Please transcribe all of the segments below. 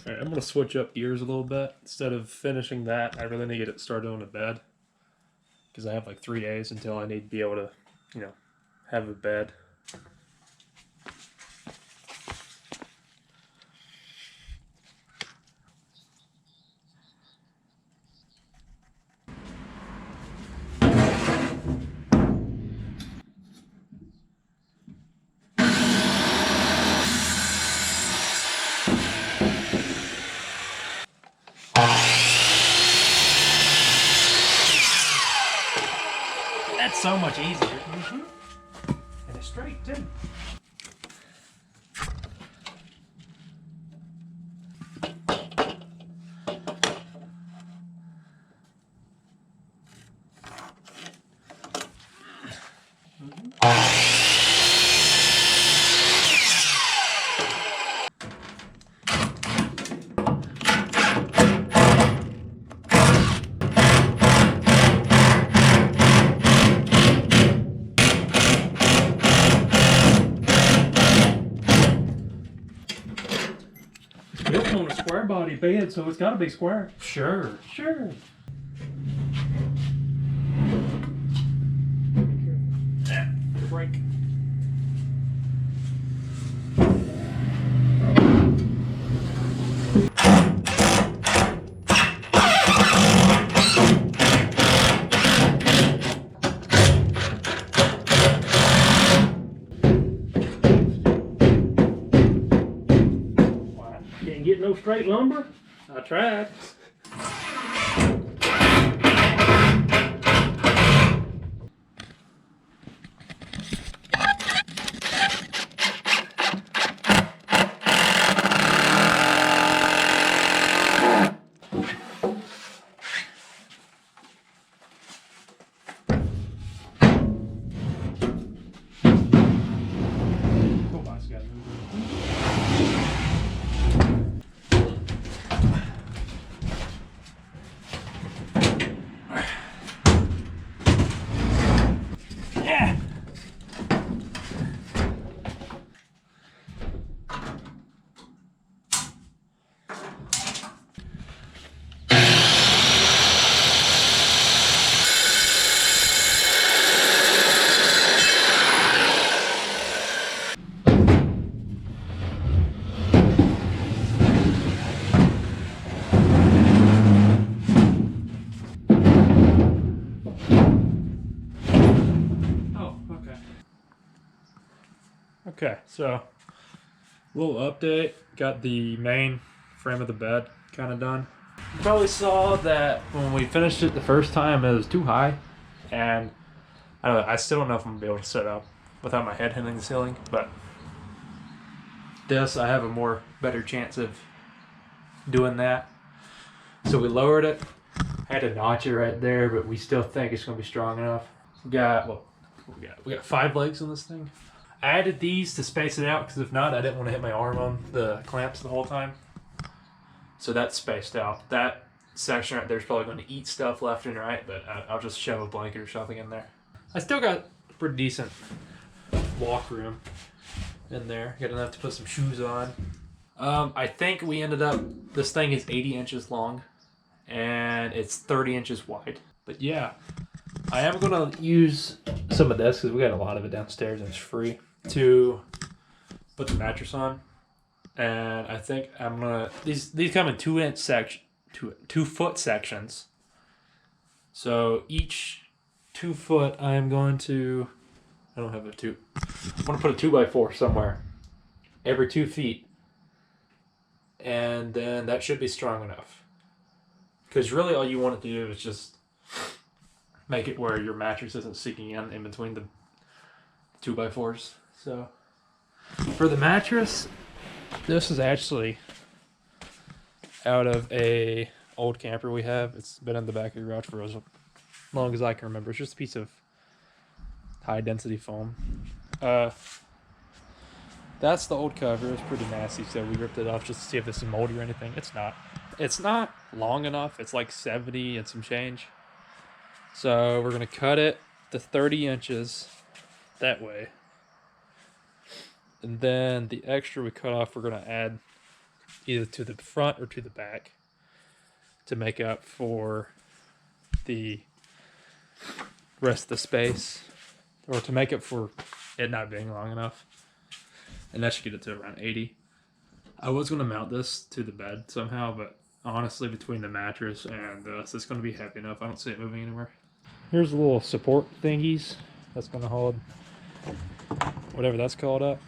Alright, I'm going to switch up gears a little bit. Instead of finishing that, I really need to get it started on a bed. Because I have like 3 days until I need to be able to, you know, have a bed. That's so much easier. Mm-hmm. And it's straight too. Built on a square body bed, so it's got to be square. Sure. Break. Can't get no straight lumber? I tried. Okay, so little update. Got the main frame of the bed kind of done. You probably saw that when we finished it the first time, it was too high, and I don't know, I still don't know if I'm gonna be able to set up without my head hitting the ceiling. But this, I have a better chance of doing that. So we lowered it. I had to notch it right there, but we still think it's gonna be strong enough. We got 5 legs on this thing. I added these to space it out because if not, I didn't want to hit my arm on the clamps the whole time. So that's spaced out. That section right there is probably going to eat stuff left and right, but I'll just shove a blanket or something in there. I still got pretty decent walk room in there. Got enough to put some shoes on. I think we ended up, this thing is 80 inches long and it's 30 inches wide. But yeah, I am going to use some of this because we got a lot of it downstairs and it's free to put the mattress on. And I think I'm gonna, these come in 2 foot sections. So each 2 foot I am going to, I don't have a 2, I'm gonna put a 2x4 somewhere every 2 feet, and then that should be strong enough. Because really all you want it to do is just make it where your mattress isn't sinking in between the 2x4s. So for the mattress, this is actually out of a old camper we have. It's been in the back of the garage for as long as I can remember. It's just a piece of high density foam. That's the old cover. It's pretty nasty, so we ripped it off just to see if this is moldy or anything. It's not. It's not long enough. It's like 70 and some change. So we're gonna cut it to 30 inches that way. And then the extra we cut off, we're gonna add either to the front or to the back to make up for the rest of the space, or to make up for it not being long enough. And that should get it to around 80. I was going to mount this to the bed somehow, but honestly, between the mattress and this, it's going to be heavy enough. I don't see it moving anywhere. Here's the little support thingies that's going to hold whatever that's called up.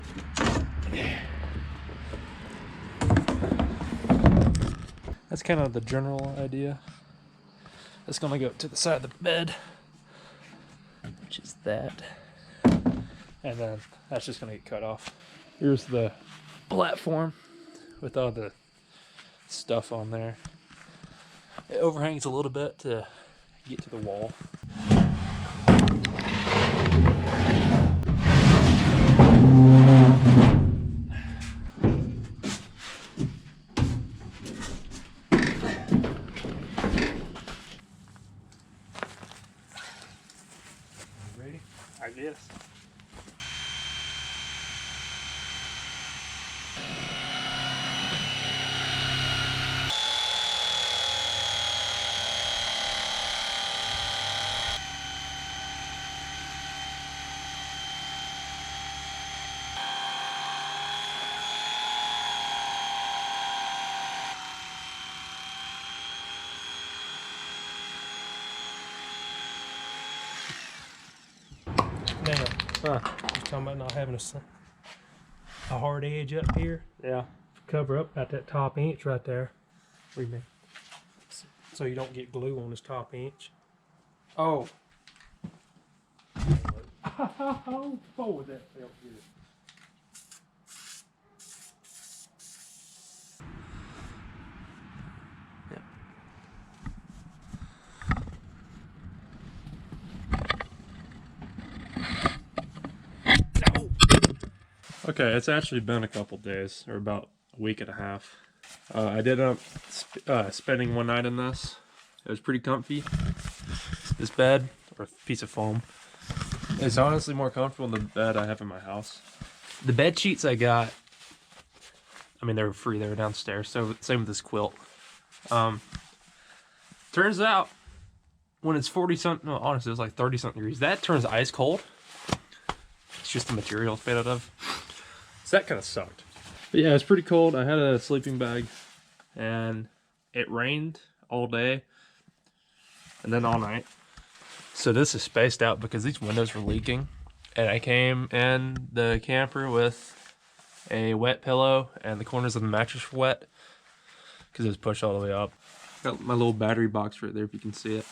That's kind of the general idea. It's going to go to the side of the bed, which is that. And then that's just going to get cut off. Here's the platform with all the stuff on there. It overhangs a little bit to get to the wall. Ready? I guess. Now, you're talking about not having a hard edge up here. Yeah. Cover up at that top inch right there, What do you mean? so you don't get glue on this top inch. Oh. Oh, that felt good. Okay, it's actually been a couple days, or about a week and a half. I did end up spending one night in this. It was pretty comfy. This bed, or piece of foam, is honestly more comfortable than the bed I have in my house. The bed sheets I got, I mean, they were free. They were downstairs. So same with this quilt. Turns out, when it's 40-something, no, honestly, it was like 30-something degrees, that turns ice cold. It's just the material it's made out of. So that kind of sucked. But yeah, it's pretty cold. I had a sleeping bag, and it rained all day and then all night. So this is spaced out because these windows were leaking, and I came in the camper with a wet pillow, and the corners of the mattress were wet because it was pushed all the way up. Got my little battery box right there if you can see it.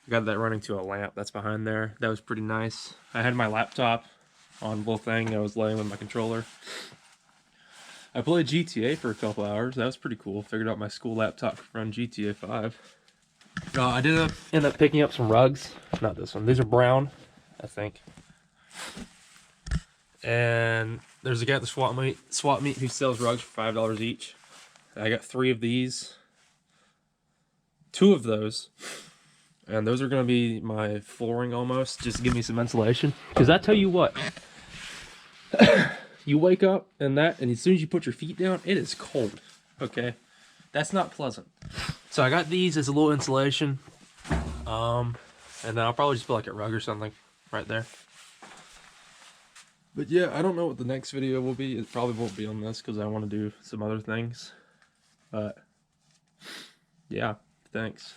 I got that running to a lamp that's behind there. That was pretty nice. I had my laptop on the little thing. I was laying with my controller. I played GTA for a couple hours. That was pretty cool. Figured out my school laptop could run GTA 5. I did end up picking up some rugs. Not this one. These are brown, I think. And there's a guy at the swap meet who sells rugs for $5 each. I got 3 of these. 2 of those. And those are going to be my flooring almost, just to give me some insulation. Because I tell you what, you wake up and as soon as you put your feet down, it is cold, okay? That's not pleasant. So I got these as a little insulation. And then I'll probably just put like a rug or something right there. But yeah, I don't know what the next video will be. It probably won't be on this because I want to do some other things. But yeah, thanks.